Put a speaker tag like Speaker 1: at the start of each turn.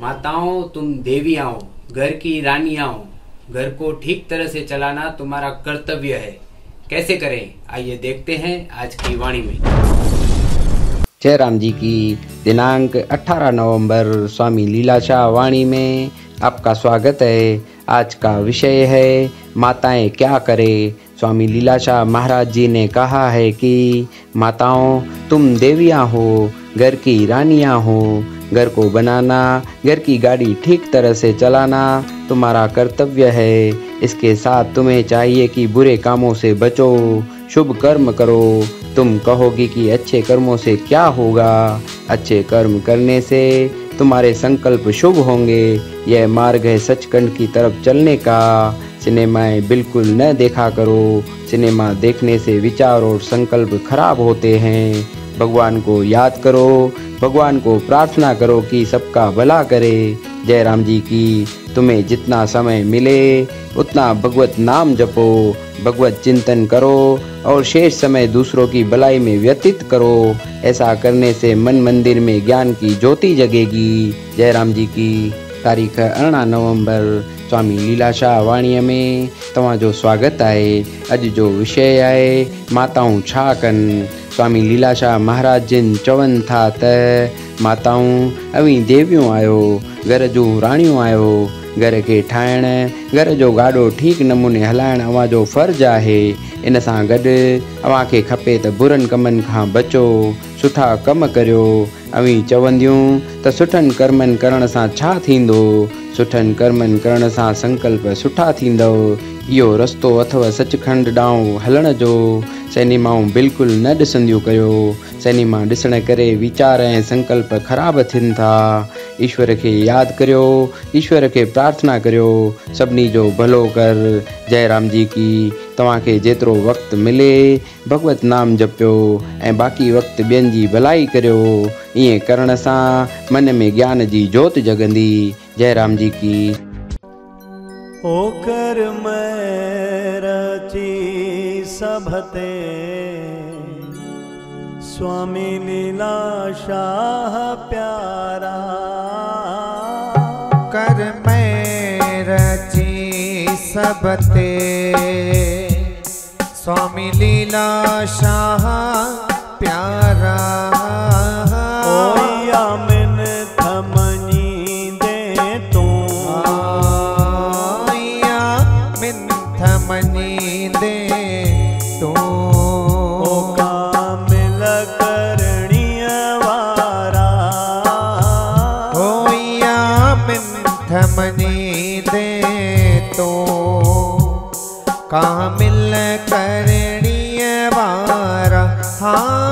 Speaker 1: माताओं तुम देवियां हो, घर की रानियां हो। घर को ठीक तरह से चलाना तुम्हारा कर्तव्य है। कैसे करें, आइए देखते हैं आज की वाणी में।
Speaker 2: जयराम जी की दिनांक 18 नवंबर स्वामी लीलाशाह वाणी में आपका स्वागत है। आज का विषय है माताएं क्या करें। स्वामी लीलाशाह महाराज जी ने कहा है कि माताओं तुम देवियां हो, घर की रानियां हो। घर को बनाना, घर की गाड़ी ठीक तरह से चलाना तुम्हारा कर्तव्य है। इसके साथ तुम्हें चाहिए कि बुरे कामों से बचो, शुभ कर्म करो। तुम कहोगी कि अच्छे कर्मों से क्या होगा? अच्छे कर्म करने से तुम्हारे संकल्प शुभ होंगे। यह मार्ग है सचखंड की तरफ चलने का। सिनेमाएं बिल्कुल न देखा करो। सिनेमा देखने से विचार और संकल्प खराब होते हैं। भगवान को याद करो, भगवान को प्रार्थना करो कि सबका भला करे। जयराम जी की तुम्हें जितना समय मिले उतना भगवत नाम जपो, भगवत चिंतन करो और शेष समय दूसरों की भलाई में व्यतीत करो। ऐसा करने से मन मंदिर में ज्ञान की ज्योति जगेगी। जयराम जी की तारीख 18 नवंबर स्वामी लीलाशाह वाणीअ में तव्हांजो स्वागत आहे। अॼु जो विषय आहे माताऊं छा कनि। स्वामी लीलाशाह महाराज जिन चवनि था त माताऊं अवी देवियूं आहियो, घर जूं राणियूं आहियो। घर खे ठाहिण, घर जो गाॾो ठीक नमूने हलाइण अव्हांजो फ़र्ज़ु आहे। इन सां गॾु अव्हांखे खपे त बुरनि कमनि खां बचो, सुठा कम करियो। अवी चवंदियूं त सुठनि कर्मनि करण सां छा थींदो? सुठनि कर्मनि करण सां संकल्प सुठा थींदव। इहो रस्तो अथव सचखंड ॾांहुं हलण जो। सिनेमाऊं बिल्कुलु न ॾिसंदियूं कयो। सिनेमा ॾिसण करे वीचार ऐं संकल्प ख़राब थियनि था। ईश्वर खे यादि करियो, ईश्वर खे प्रार्थना करियो, सभिनी जो भलो कर। जयराम जी की तव्हांखे जेतिरो वक़्तु मिले भगवत नाम जपियो ऐं बाक़ी वक़्तु ॿियनि जी भलाई करियो। ईअं करण सां मन में ज्ञान जी जोति जगंदी। जयराम जी की।
Speaker 3: ओकर मैं रची सभते स्वामी लीलाशाह प्यारा।
Speaker 4: कर मैं रची सबते स्वामी लीलाशाह प्यारा।
Speaker 3: ओया मिन थमनी दे तू,
Speaker 4: ओया मिन थमनी दे तू।
Speaker 3: ओ कामिल करणीय वारा।
Speaker 4: ओया मिन थमनी दे तो कामिल करणीय वारा। हाँ